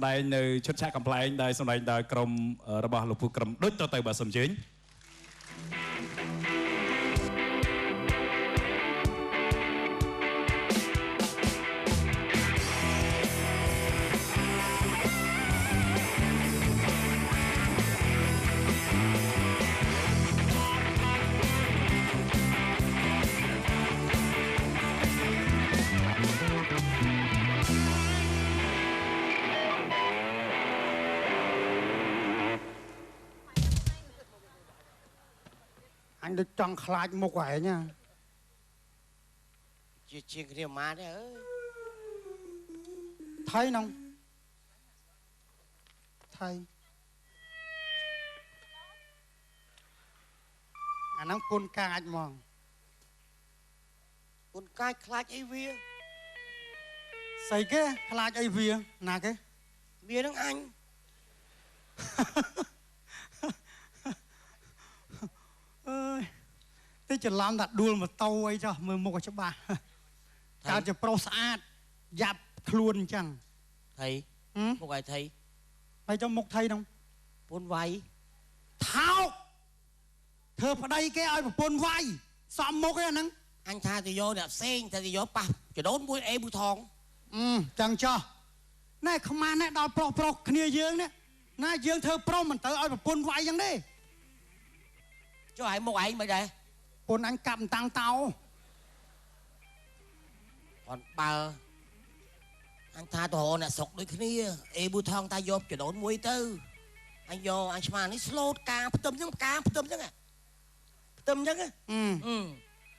Đây nơi chốt chặt complaint đây xong đây đời cầmរបស់លោកពូក្រមដូចទៅបើសំជិញanh được trăng khai một quẻ nha chuyện cái má đấy ơi thấy không thấy anh đang côn ca anh mong con cái khai ấy vía xây cái khai ấy vía nà cái vía thằng anh ơi thế chỉ làm đặt đuôi mà tàu ấy cho mười một cho bà cao cho pro sát dạp luôn chẳng thầy một ai thầy mày cho một thầy không con vay thao thơ vào đây cái ai mà pôn vai xóm một cái nắng anh tha thì vô đẹp sen tha thì vô pa cho đốn mũi e mũi thòng chẳng cho này không mà này đòi pro kia dương đấy này dương thơ pro mình tới ai mà pôn vai chẳng đi cho ai một ai mày đây pôn anh cầm tăng tàu còn bà anh tha tổ nè sọc đôi khi e mũi thòng ta vô cho đốn mũi tư anh vô anh mà nó slow cá tôm chứ à tôm chứ á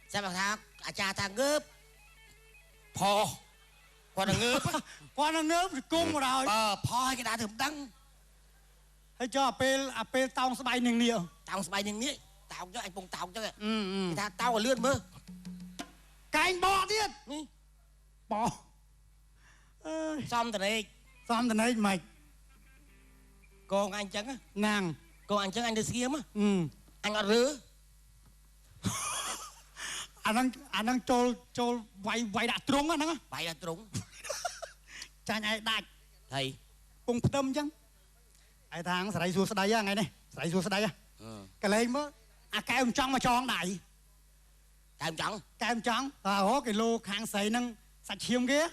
sao mà tha cha ta ngớp phò còn là ngớp con nó ngớp thì cung rồi phò cái đá thầm đắng hay cho apel tao sẽ bay nình niệu tao sẽ bay nình niệu tao cho anh bông tao cho kìa tao ở lươn mơ cái anh bòទៀតbò xong từ này mày con anh trắng á nàng con anh trắng anh đi kiếm á anh ở rứa anh đang trôi vay đã trúng á nó vay đã trúng cha nhai đại thầy cùng tâm chăng ai thằng sẽ xua đây á ngày này sẽ xua đây á cái lên mới cái ông trong mà cho ông đại cái ông trắng hố cái lô khang sấy nâng sạch chiêm kia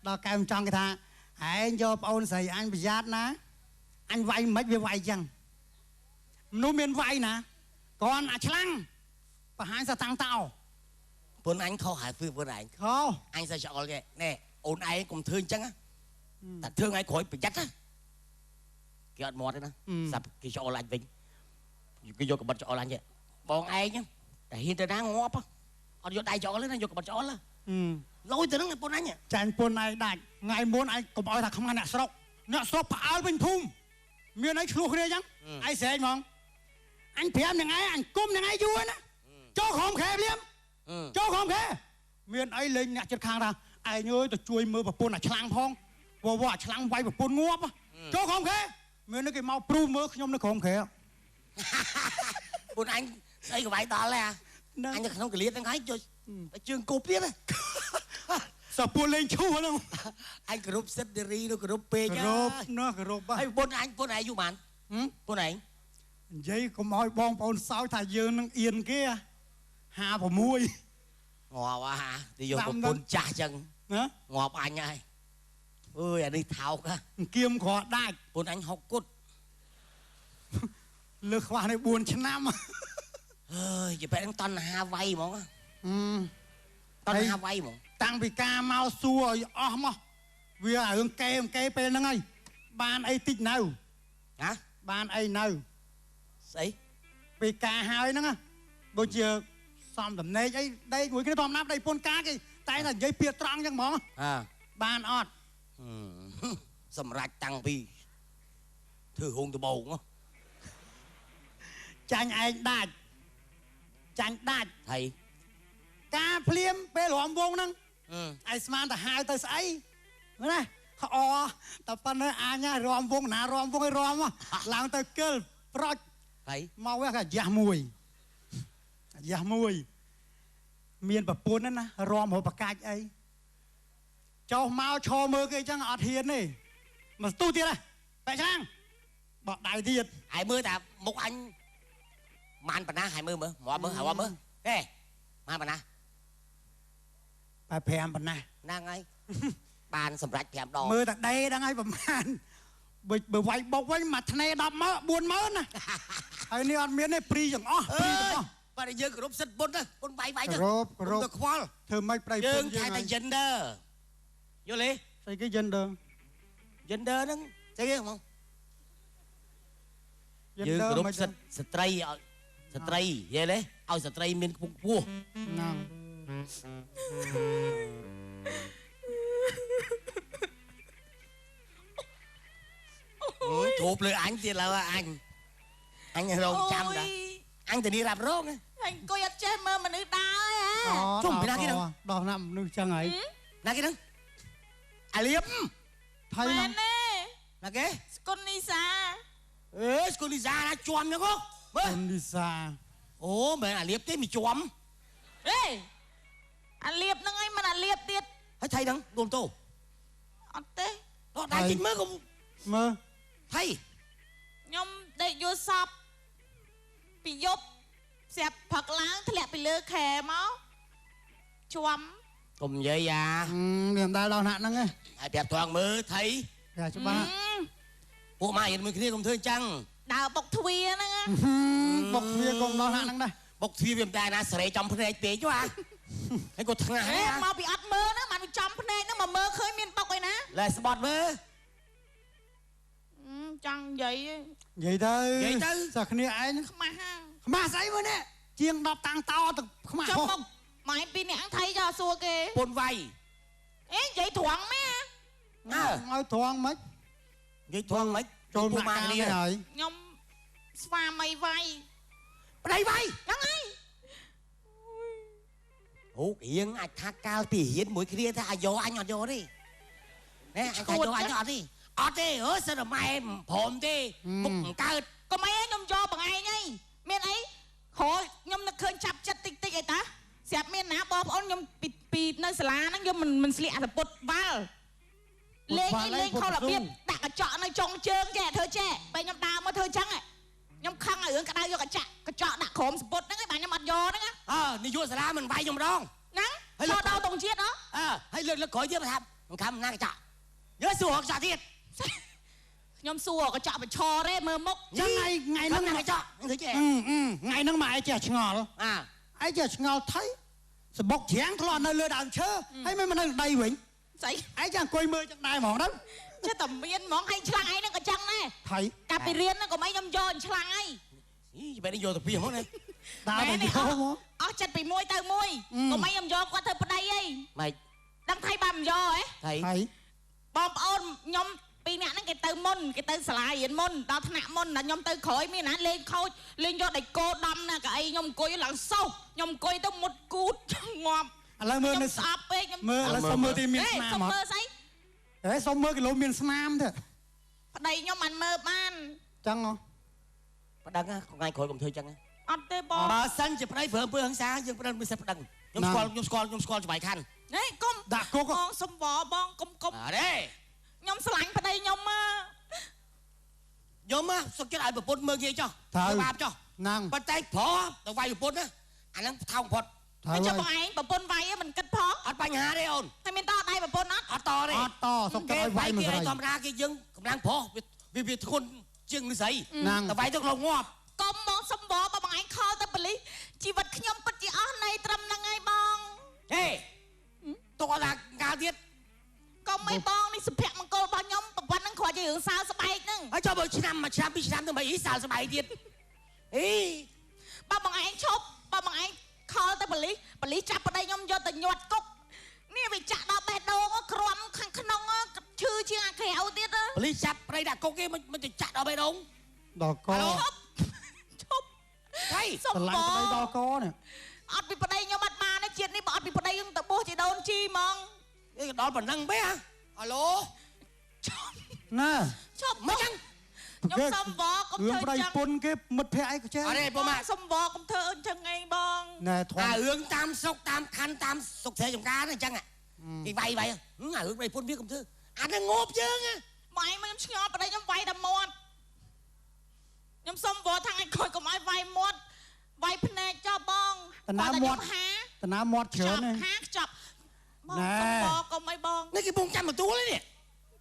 đó cái ông trong cái thằng anh cho ông sấy anh bị giát ná anh vay mấy việc vay chăng nó miền vay nè còn chăng và hai sẽ tăng tao bốn anh không hại phương bốn anh không anh sẽ chọn cái nè ôn ai cũng thương chăng á ta thương ai khỏi bị dắt á cái ăn mọt đấy nè sắp cái chọn lại vinh cái vô cái bật chọn lại vậy bọn ai nhá để hiện tại đang ngóp á ở vô đây chọn lấy nó vô cái bật chọn là lôi từ nó ngay bốn anh nhỉ chàng bốn này đại ngày muốn anh cũng nói là không ăn nè sọc áo bên thùng miền ấy luôn kia chăng ai sẽ anh mong anh phèmยังไง anh cungยังไง vui nè cho không khe liếm cho không khe miền ấy lên nhặt chân khang ra ai ơi tôi chui mưa vào pôn là chlang phong vào chlang vay vào pôn ngóp cho không khe miền nó cái mau pru mưa nhom nó không khe pôn anh đây cái vay to là anh không cái liệt anh thấy chơi trường cục biết đấy sao pôn lên chú hả không anh group set đi nó group p chứ group á pôn này du màn pôn này vậy có mọi bong bồn sao thà dương nó yên kia hà vào muôi ngọt quá hả đi vô một pôn cha chân ngọt anh ơi ơi anh đi thao cả kiêm khó đại pôn anh học cốt lực khoa này buồn chân năm ơi giờ phải đang toàn hà vay mà toàn hà vay mà tăng vì ca mau xua mà vì ở hướng kê bên nó ngay ban ấy tích nào hả ban ấy nào gì vì ca hai nó bây giờ xong tầm này ấy đây cuối cái tóm nắp đây pôn cá cái tay là dây piệt trăng chẳng mỏ ban ọt sầm rạch tăng vì thử hôn từ bầu không chanh anh đạt thầy ca phim bê lỏm vông năng ai sman ta hai tới ấy này tập pan ai nha ròm vông nà ròm vông ròm làm tới cơ pro thầy mau cái giả mùi miền bờ pôn đó nè ròm hồ bạc cạch ấy cho mau cho mơ cái chẳng ọt hiền này mà tu tiệt này tại sao bọt đại tiệt Hải mưa ta một anh man bà na hải mưa mưa mỏ mưa hào mưa ê man bà na bà phèm bà na nàng ấy bàn sầm rạch phèm đỏ mưa tại đây đang ai bà man bởi vậy bọc với mặt này đập mớ buồn mớ nè ai này ăn miếng này pri chẳng ó bà này dương cướp sắt bún đó bún bay bay đó cướp được khoan thưa mấy pray dương thay tay dân đơ vô lý xây cái dân đơ đó thấy cái không dương cướp sắt stray stray vậy đấy ao stray miền Phúc Vua thuộc lời anh thì là anh rồng chăm đó anh thì đi làm rốt á anh coi ăn chơi mơ mà nữ đau á chung bị na cái đó đo nằm nữ chân ấy na cái đó à liệp thấy mẹ nó nè là cái con đi xa ê con đi ra nó chom nhá cô con đi xa ồ mẹ à liệp thế mày chom ê anh liệp nó ngay mà anh liệp tiệt thấy thầy đắng đồn tô ăn tê đó đang chính mơ không mơ thầy nhom đây vô sập bị dốt xẹp phật láng thì lại bị lơ khè máu chóm cùng vậy à niềm đau đau nạn đó nghe ai đẹp toàn mơ thầy dạ cho ba bộ mày mình kia cùng thương chăng đào bọc thuê nó nghe bọc kia cùng đau nạn đây bọc thuê viêm tai na sợi trong phần này tế chứ à cái cô thằng này em mau bị ắt mơ nó mà bị chóm phần này nó mà mơ khơi miền bọc ấy nè là sport mơ chẳng vậy vậy thôi vậy chứ sao khné anh mà ha mà say mà nè chiêng đọc tăng to từ không trong một mày pin này ăn thấy cho xua kì bồn vay ê vậy thoáng mấy nói thoáng mấy vậy thoáng mấy trôn cô lại mang đi rồi nhom pha mày vay đây vay đắng ấy ố yên anh thác cao tỉ hiến mỗi kia thế vô anh nhọt vô đi nè anh thay vô anh nhọt đi ở đây ở sao mà em phồm đi một cao có mấy nhom cho bằng ai nhây miền ấy khổ nhom nó khơi chập chặt tích tích ấy ta xẹp miền ná bóp ôn nhom pì nơi sả nó nhom mình xịa là bột val lên lên không là biết đặt cái chọn nơi trong chương kẻ thơ trẻ bây nhom đào mà thơ trắng ấy nhom khăng ở cái đào vô cái chọn đặt khổm bột nó cái bà nhom mặt giò đó nhá đi vô sả mình vay nhom đó nắng cho đau tông chiết đó hay lực khỏi tiếp mà thăm năng cái chợ nhớ sủa hoặc chợ thiệt nhom xua cái chọn phải cho đấy mơ mốc chẳng ngày nó nâng cái chợ thấy chưa ngày nâng mà ai trẻ ngọt ai trẻ ngọt thấy sẽ bọc chén thọ nơi lừa đảo chớ hay mấy mà nơi đầy vĩnh vậy ai chẳng quay mơ chẳng đai mỏng đó chứ tầm miên món hay chlang ấy nó có chăng này thấy cà phê riêng nó có mấy nhom cho chlang ấy vậy đi vô tập phim này tao mẹ này ở chặt bị môi tao môi có mấy nhom cho qua thơ bên đây ấy mày đang thay bầm cho ấy thấy bom ôn nhom pi nè nó cái từ sài hiện môn đó thằng nạ môn là nhom từ khỏi mi nè lên khôi lên cho đầy cô đâm nè cái nhom coi là sâu nhom coi tới một cút ngon là mơ này sập ấy mơ là xong mơ thì miền Nam mà mơ sấy đấy xong mơ cái lỗ miền Nam thôi đây nhom ăn mơ ban chăng không đăng á con ai khỏi cùng thôi chăng á ăn tê bò bà xanh chụp đây vừa vừa hướng xa nhưng đang bị sập đăng nhom scroll chụp bài khăn đấy công đã cố bong xâm bò bong công ở đây nhom sánh vào đây nhom nhom á sao cái lại một bột mơ nghe cho bạp cho năng bắt tay phó tao vay một bột á anh đang thao phật bây giờ bọn anh bảo bôn vay mình cất phó ở bánh hà đây ôn hay mình to đây bảo bôn ở to đây to xong cái vay mà rồi tóm ra cái dương cũng đang phó vì khôn chừng như vậy năng tao vay tao lòng ngọt កុំមកសំបបបងឯងខលទៅបលិជីវិតខ្ញុំពិតជាអស់នៃត្រឹមហ្នឹងហើយបង ê tôi là ngao tiết កុំឲ្យបងនេះសុភមង្គលរបស់ខ្ញុំប្រពន្ធហ្នឹងគ្រាន់ជារឿងសើស្បែកហ្នឹង cho bởiឆ្នាំmàឆ្នាំពីឆ្នាំទៅមិនអីសាលស្បែកទៀតអី បើបងឯងឈប់បើបងឯងខលទៅបលិចាប់ប្តីខ្ញុំយកទៅញាត់គុកនេះវាចាក់ដល់បេះដូងក្រំខាងក្នុងឈឺជាងអាក្រៅទៀត បលិចាប់ប្រៃដាក់គុកគេមិនទៅចាក់ដល់បេះដូង đò co ឈប់ ហើយ សុំ lại បង cái đò co nè អត់ពីប្តីខ្ញុំអត់បានទេជាតិនេះបើអត់ពីប្តីខ្ញុំទៅបោះជាដូនជីហ្មង អីដល់ប៉ុណ្ណឹងបែហ៎អាឡូ nè ឈប់មកចឹងខ្ញុំសុំបងកុំធ្វើ đây ចឹង pun cái mật phe ai có អរេ chết ពុំម៉ាក់ សុំបងកុំធ្វើអញ្ចឹងឯងបង nè អា thoáng រឿងតាមសុកតាមខណ្ឌតាមសុកស្រែចំការហ្នឹងអញ្ចឹងគេវាយគេរឿងនេះពុនវាកុំធ្វើអាហ្នឹងងប់យើង ប វាយមកខ្ញុំឆ្ងល់ប្តីខ្ញុំវាយតែមាត់ខ្ញុំសុំវល់ថាថ្ងៃក្រោយកុំឲ្យវាយមាត់វាយភ្នែកចុះបងតណាមាត់ច្រើន ហាខ្ចប់បងសុំបងកុំអីបង នេះគេពងចាំទទួលនេះ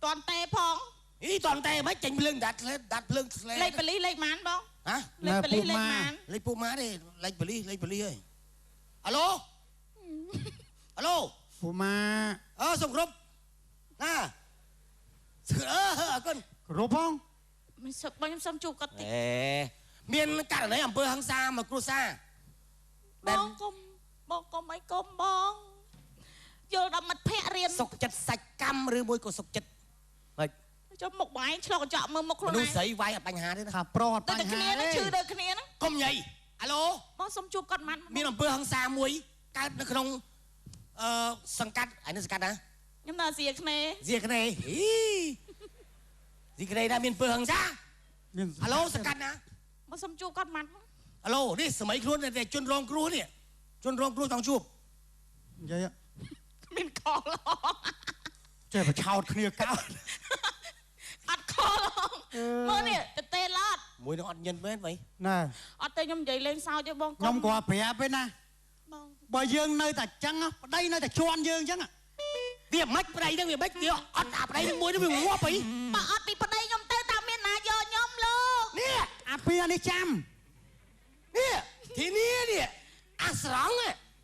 តន់តេផង អីតន់តែមិនចេញភ្លើងដាត់ភ្លើងស្លេ លេខបលីលេខម៉ានបង ហ៎ លេខបលីលេខម៉ាន លេខពូម៉ាទេលេខបលីហើយអាឡូពូម៉ា សុំគ្រប់ណាអើគុណ គ្រប់ផង មិនសុំបងខ្ញុំសុំជួបគាត់តិច មានករណីអំពើហិង្សាមកគ្រួសារ បងកុំអីកុំបងយល់ដល់មិត្តភក្តិរៀន សុកចិត្តសាច់កម្មឬមួយក៏សុកចិត្តមិន ចុះមុខវាយឆ្លុកកញ្ចក់មើលមុខខ្លួន មនុ ឯ ស្ស ង ស្រីវាយអត់បញ្ហាទេណា ថាប្រុសអត់ តែ បញ្ហា គ្នានឹងឈឺដូចគ្នាហ្នឹង កុំញ៉ៃអាឡូ បងសុំជួបគាត់ម៉ាត់ មានអំពើហិង្សាមួយកើតនៅក្នុងសង្កាត់ឯនេះសង្កាត់ណា ខ្ញុំនៅសៀគ្នេ សៀគ្នេសៀគ្នេដែរមានអំពើហិង្សា មាន អាឡូសង្កាត់ណា បងសុំជួបគាត់ម៉ាត់ អាឡូនេះសម័យខ្លួនតែជនរងគ្រោះនេះជនរងគ្រោះចង់ជួប និយាយ មានខល ចេះប្រឆោតគ្នាកើត អត់ខលមើលនេះតេឡត មួយនឹងអត់ញិនមែនបី ណែ អត់ទេខ្ញុំនិយាយលេងសើចទេបង ខ្ញុំក៏ប្រាប់ទេណា បង បើយើងនៅតែចឹងប្តីនៅតែជន់យើងចឹង វាមិនប្តីនឹងវាមិនវាអត់អាប្តីនឹងមួយនឹងវាងាប់អី បើអត់ពីប្តីខ្ញុំទៅតាមមានណាយកខ្ញុំលោក នេះ អាពីនេះចាំ នេះទីនេះនេះអាស្រង់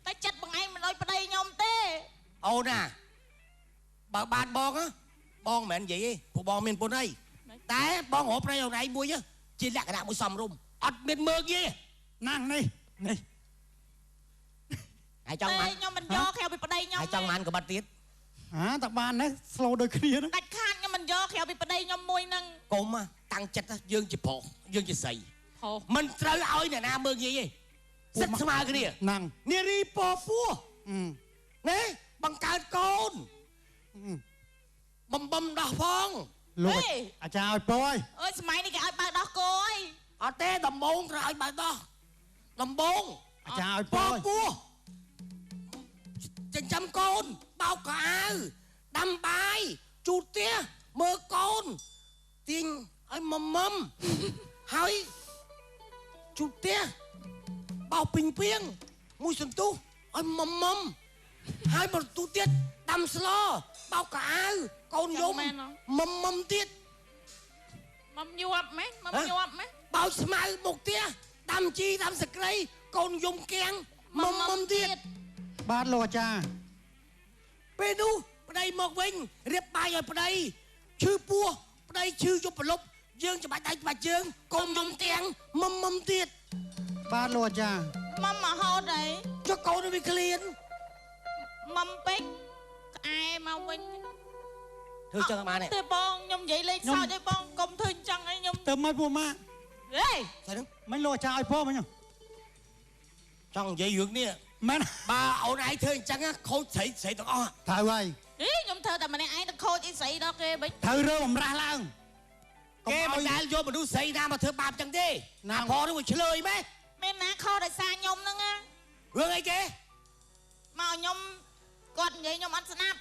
តែចិត្តបងឯងមិនអោយប្តីខ្ញុំទេ អូនណាបើបានបងបងមិនមែននិយាយទេពួកបងមានពុនអីតែបងរកប្តីអូនឯងមួយជាលក្ខណៈមួយសំរុំអត់មានមើលគេ ណាំងនេះ ហើយចង់បាន ខ្ញុំមិនយកក្រៅពីប្តីខ្ញុំ ហើយចង់បានក្បត់ទៀត តែបាននេះស្លូដូចគ្នាហ្នឹង ដាច់ខាតខ្ញុំមិនយកក្រៅពីប្តីខ្ញុំមួយហ្នឹង កុំតាំងចិត្តយើងជាប្រុសយើងជាស្រី ហោ មិនត្រូវឲ្យអ្នកណាមើលងាយទេសិតស្មើគ្នា ណាំង នារីពពោះណាបង្កើតកូនបំដោះផង លោកអាចារ្យឲ្យពោយ អើយសម័យនេះគេឲ្យបើដោះគោអើយ អត់ទេដំបងត្រូវឲ្យបើដោះដំបង អាចារ្យឲ្យ ព ពោយ ពោះចិញ្ចឹមកូនបោកកៅអៅដាំបាយជូតផ្ទះមើលកូនទាញឲ្យមមហើយជូតផ្ទះបោកពីងពីងមួយសន្ទុះឲ្យមមហើយបន្ទូទៀតដាំស្លបោកកៅអៅកូនយំមមទៀត មកញាប់ម៉េចមកញាប់ម៉េច បោកស្មៅមុខផ្ទះដាំជីដាំសក្រីកូនយំគៀងមមទៀត បាទលោកអាចារ្យ ពេលនោះប្តីមកវិញរៀបបាយឲ្យប្តីឈឺពោះប្តីឈឺយប់ប្រលប់យើងច្បាច់ដៃច្បាច់ជើងកូនយំទាំងមមទៀត បាទលោកអាចារ្យ មកមហូតអី ចុះកូនវាក្លៀន មកពេកក្អែមកវិញ ធ្វើចឹងបានទេ ទេបងខ្ញុំនិយាយលេងសើចអីបងកុំធ្វើអញ្ចឹងអីខ្ញុំ ទៅមកពូម៉ា ហេ ស្អីហ្នឹង មិនលោកអាចារ្យឲ្យពោមិញ ចង់និយាយរឿងនេះ មែន បើអូនឯងធ្វើអញ្ចឹងខូចស្រីស្រីទាំងអស់ ត្រូវហើយ ខ្ញុំធ្វើតែម្នាក់ឯងទៅខូចអីស្រីដល់គេបិច ត្រូវរើបំរាស់ឡើង គេមិនដែលយកមនុស្សស្រីណាមកធ្វើបាបចឹងទេណាផងនេះវាឆ្លើយម៉េះ មានណាខុសដោយសារខ្ញុំហ្នឹងណា រឿងអីគេ មកខ្ញុំគាត់និយាយខ្ញុំអត់ស្ដាប់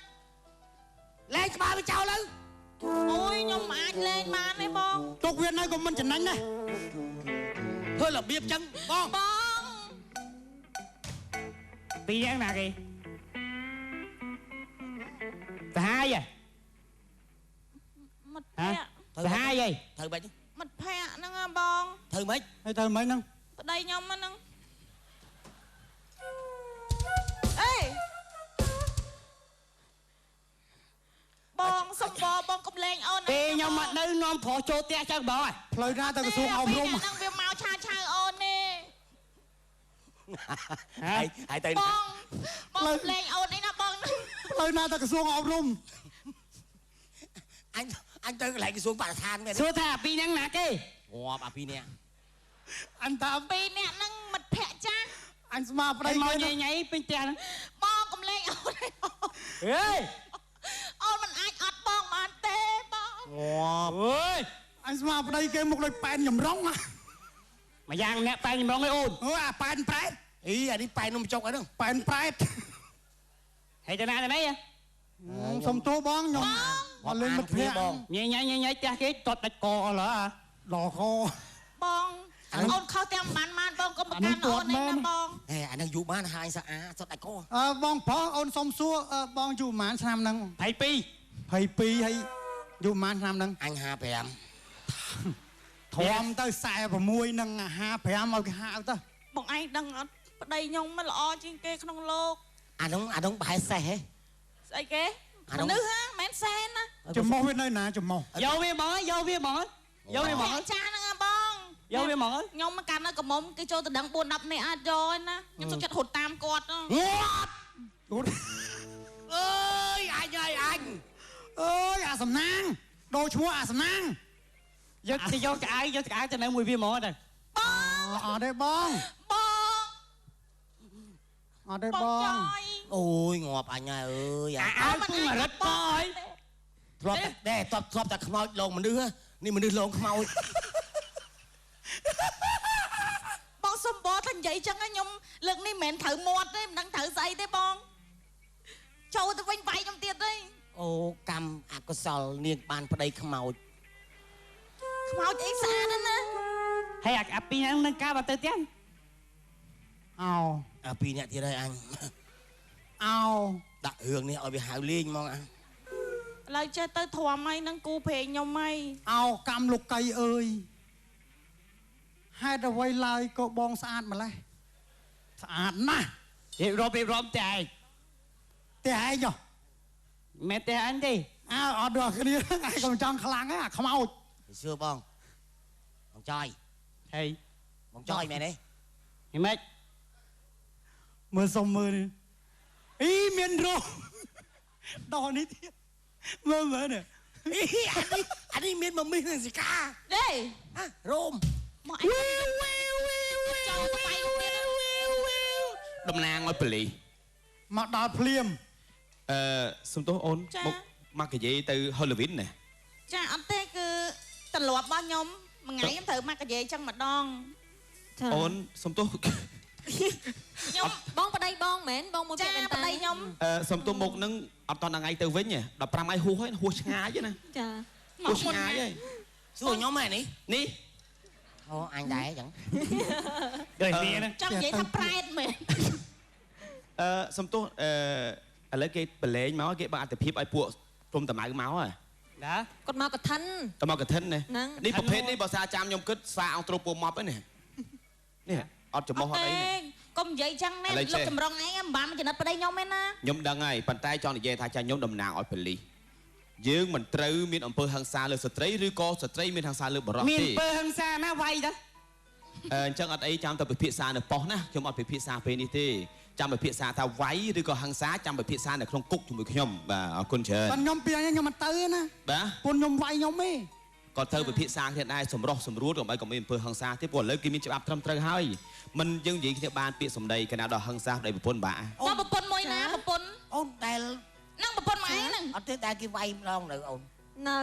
លែងក្បាលវាចោលទៅ អូយខ្ញុំមិនអាចលេងបានទេបង ទុកវានៅក៏មិនចំណេញដែរ ធ្វើរបៀបចឹងបង បង ពីយ៉ាងណាគេសាហាយ មិត្តភក្តិ សាហាយអី ត្រូវមិន មិត្តភក្តិហ្នឹងហ៎បង ត្រូវមិន ហើយទៅមិនហ្នឹង ប្តីខ្ញុំហ្នឹងអេបងសុំបងកុំលេងអូន ពេលខ្ញុំមកនៅនាំប្រុសចូលផ្ទះចឹងបង ផ្លូវណាទៅក្រសួងអប់រំ ហ្នឹងវាមកឆាឆៅអូនទេ ហើយទៅ បងលេងអូននេះណាបង ផ្លូវណាទៅក្រសួងអប់រំ អញទៅកន្លែងក្រសួងបរិស្ថានមែន សួរថាពីហ្នឹងណាគេ ងាប់អាពីរនាក់ អញថា ពីរនាក់ហ្នឹងមិត្តភក្តិចាស់ អញស្មាប្តី មក មួយ ញ៉ៃញ៉ៃពេញផ្ទះហ្នឹង បងកុំលេងអូនទេបង អេ អូនមិនអាចអត់បងបានទេបង ងាប់ អើយ អញស្មាប្តីគេមុខដូចប៉ែនចម្រុងណា មួយយ៉ាងអ្នកបែងចម្រងឯអូន អូអាប៉ែនប្រែត អីអានេះប៉ែនំចុកអីហ្នឹង ប៉ែនប្រែត ហើយទៅណាទៅណី សុំទោសបងខ្ញុំ បង អត់លេងមិត្តភក្តិ បង ញ៉ៃញ៉ៃញ៉ៃផ្ទះគេតតដាច់កអស់ឡើយ ដល់ខ បងអូនខុសទាំងបានបងកុំប្រកាន់អូនឯណាបង ហេអានឹងយូរបានហាយស្អាតសុទ្ធដាច់ក បងប្រុសអូនសុំសួរបងយូរប៉ុន្មានឆ្នាំហ្នឹង 22 22ហើយយូរប៉ុន្មានឆ្នាំហ្នឹង អញ55 ធំទៅ46នឹង55ឲ្យគេហៅទៅ បងឯងដឹងអត់ប្តីខ្ញុំមិនល្អជាងគេក្នុងលោក អានោះប្រហែលសេះហេ ស្អីគេមនុស្សហ่าមិនសែនណា ចំមុះវានៅណាចំមុះ យកវាមកយកវាមកយកវាមក ចាហ្នឹងបង យកវាមក ខ្ញុំមកកាន់នៅកំមុំគេចូលទៅដឹង4 10នាក់អាចយកឯណាខ្ញុំសុខចិត្តរត់តាមគាត់ អើយ អើយអញហើយអញ អើយអាសំណាងដូរឈ្មោះអាសំណាង យកទៅយកឆ្អែកទៅនៅមួយវាមកទៅ អត់ទេបង បង អត់ទេ ប បង ច ង យ អូយងាប់អញហើយអើយ អាយពុំរត់ប៉អើយ ធ្លាប់តែធ្លាប់តែខ្មោចលងមនុស្សនេះមនុស្សលងខ្មោច បងសំបថានិយាយចឹងខ្ញុំលើកនេះមិនមែនត្រូវមាត់ទេមិនដឹងត្រូវស្អីទេបងចូលទៅវិញវាយខ្ញុំទៀតទេ អូកម្មអកុសលនាងបានប្តីខ្មោច ខ្មោចអីស្អាតណាស់ ហើយអាពីហ្នឹងនឹងការបើទៅទៀត អោ អាពីរអ្នកទៀតហើយអញ អោ ដាក់រឿងនេះឲ្យវាហៅលេងហ្មងអញ ឥឡូវចេះទៅធំហើយនឹងគូព្រេងខ្ញុំហើយ អោកម្មលោកកៃអើយហេតុអ្វីឡើយក៏បងស្អាតម្លេះស្អាតណាស់ រៀបរាប់តែឯង តែឯងចុះ មែនតែអញទេ អើអត់ដល់គ្នាឯងកុំចង់ខ្លាំងទេអាខ្មោច សួរបងចយ ហើយ បងចយមែនទេ ហិម៉េច មើលសុំមើលនេះអីមានរោដល់នេះទៀតមើលនេះ អានេះមានមកមីនឹងសិកា ទេ រោម មកអីចូលទៅបាយទៀត តំណាងឲ្យប៉ូលីស មកដល់ភ្លាម សំទោសអូនមកកាយទៅ Halloween ណា ចាអត់ទេគឺទម្លាប់របស់ខ្ញុំមួយថ្ងៃខ្ញុំត្រូវមកកាយចឹងម្ដង អូនសំទោស ខ្ញុំ បងប្តីបងមែនបងមួយ ចា ពាក់មែន ប្ តា តីខ្ញុំ សំទោសមុខនឹងអត់តថ្ងៃទៅវិញ15ថ្ងៃហួសហើយហួសឆ្ងាយណា ចា ហួសឆ្ងាយហើយ សួរខ្ញុំហ្នឹងនេះ នេះ អូអញដែរចឹង ដូចគ្នាណា ចង់និយាយថាប្រែតមែន សំទោសឥឡូវគេប្រឡែងមកគេបើអត្ថភាពឲ្យពួកព្រំតម្ៅមកហ៎ ណា គាត់មកកឋិន ទៅមកកឋិនណា ហ្នឹង នេះប្រភេទនេះបើសាចាំខ្ញុំគិតស្វាអង្គទ្រពពោម៉ប់ហ្នឹងនេះអត់ចំោះអត់អីនេះ កុំនិយាយចឹងណា ឥឡូវចេះ លោកចម្រងឯងមិនបានចំណិតប្តីខ្ញុំទេណា ខ្ញុំដឹងហើយប៉ុន្តែចង់និយាយថាចាខ្ញុំតំណាងឲ្យប៉ូលីសយើងមិនត្រូវមានអំពើហិង្សាលើស្ត្រីឬក៏ស្ត្រីមានហិង្សាលើបុរស មាន ទេ ពើហឹង្សាណាវាយទៅ អញ្ចឹងអត់អីចាំទៅពិភាក្សានៅប៉ុស្តិ៍ណាខ្ញុំអត់ពិភាក្សាពេលនេះទេចាំពិភាក្សាថាវាយឬក៏ហិង្សាចាំពិភាក្សានៅក្នុងគុកជាមួយខ្ញុំបាទអរគុណច្រើន តែខ្ញុំពីខ្ញុំមិនទៅទេណា បាទ ពុនខ្ញុំវាយខ្ញុំទេ ក៏ត្រូវពិភាក្សាគ្នាដែរសម្រោះសម្រួលកុំឲ្យកុំមានអំពើហិង្សាទេព្រោះឥឡូវគេមានច្បាប់ត្រឹមត្រូវហើយមិនយើងនិយាយគ្នាបានពាក្យសម្ដីកណាដល់ហិង្សាដោយប្រពន្ធបាទ បងប្រពន្ធមួយណាប្រពន្ធ អូនដែល នឹងប្រពន្ធមកឯងហ្នឹង អត់ទេដែលគេវាយម្ដងនៅអូន នៅ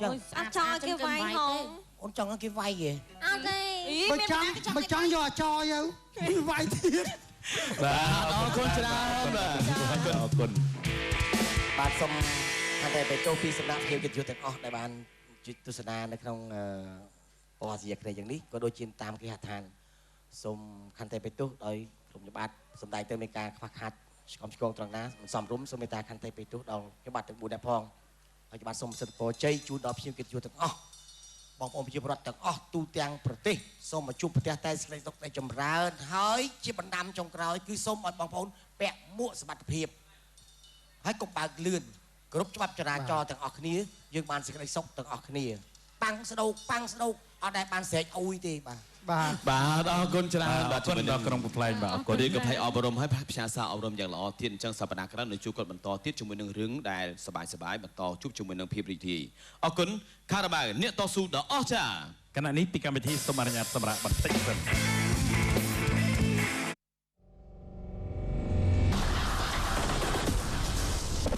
ចឹង អត់ចង់ឲ្យគេវាយហង អូនចង់ឲ្យគេវាយគេ អត់ទេ បើចង់បើចង់យកអាចរទៅវាយទៀត បាទអរគុណច្រើនបាទអរគុណ បាទសូមតែទៅចូលពីសម្រាប់ភាពកិត្តិយសទាំងអស់ដែលបានជួយទស្សនានៅក្នុងអអាស៊ីគ្នាយ៉ាងនេះក៏ដូចជាតាមគេហដ្ឋានសូមខន្តីបេតុសដោយក្រុមច្បាប់សម្ដែងទៅមានការខ្វះខាតឆ្កំឆ្គងត្រង់ណាមិនសមរម្យសូមមេត្តាខន្តីបេតុសដល់ច្បាប់ទាំង4នាក់ផងហើយច្បាប់សូមសិទ្ធិពរជ័យជូនដល់ភ្ញៀវកិត្តិយសទាំងអស់បងប្អូនប្រជាពលរដ្ឋទាំងអស់ទូទាំងប្រទេសសូមមកជួបប្រទេសតែសេចក្តីសុខតែចម្រើនហើយជាបណ្ដាំចុងក្រោយគឺសូមឲ្យបងប្អូនពាក់មួកសុវត្ថិភាពហើយកុំបើកលឿនគ្រប់ច្បាប់ចរាចរណ៍ទាំងអស់គ្នាយើងបានសេចក្តីសុខទាំងអស់គ្នាប៉ាំងស្ដោកអត់ដែលបានស្រែកអ៊ុយទេបាទ បាទ បាទអរគុណច្រើន បាទជំរាបដល់ក្រុមកំ pl ែងបាទអរគុណ អរគុណ នេះក៏ផ្នែកអប់រំហើយផ្សាសាអប់រំយ៉ាងល្អទៀតអញ្ចឹងសប្តាហ៍ក្រោយនឹងជួបគាត់បន្តទៀតជាមួយនឹងរឿងដែលសប្បាយបន្តជួបជាមួយនឹងភាពរីករាយអរគុណខារ៉ាបាវអ្នកតស៊ូដ៏អស្ចារ្យគណៈនេះពីកម្មវិធីសូមអនុញ្ញាតសម្រាប់បន្តិចសិន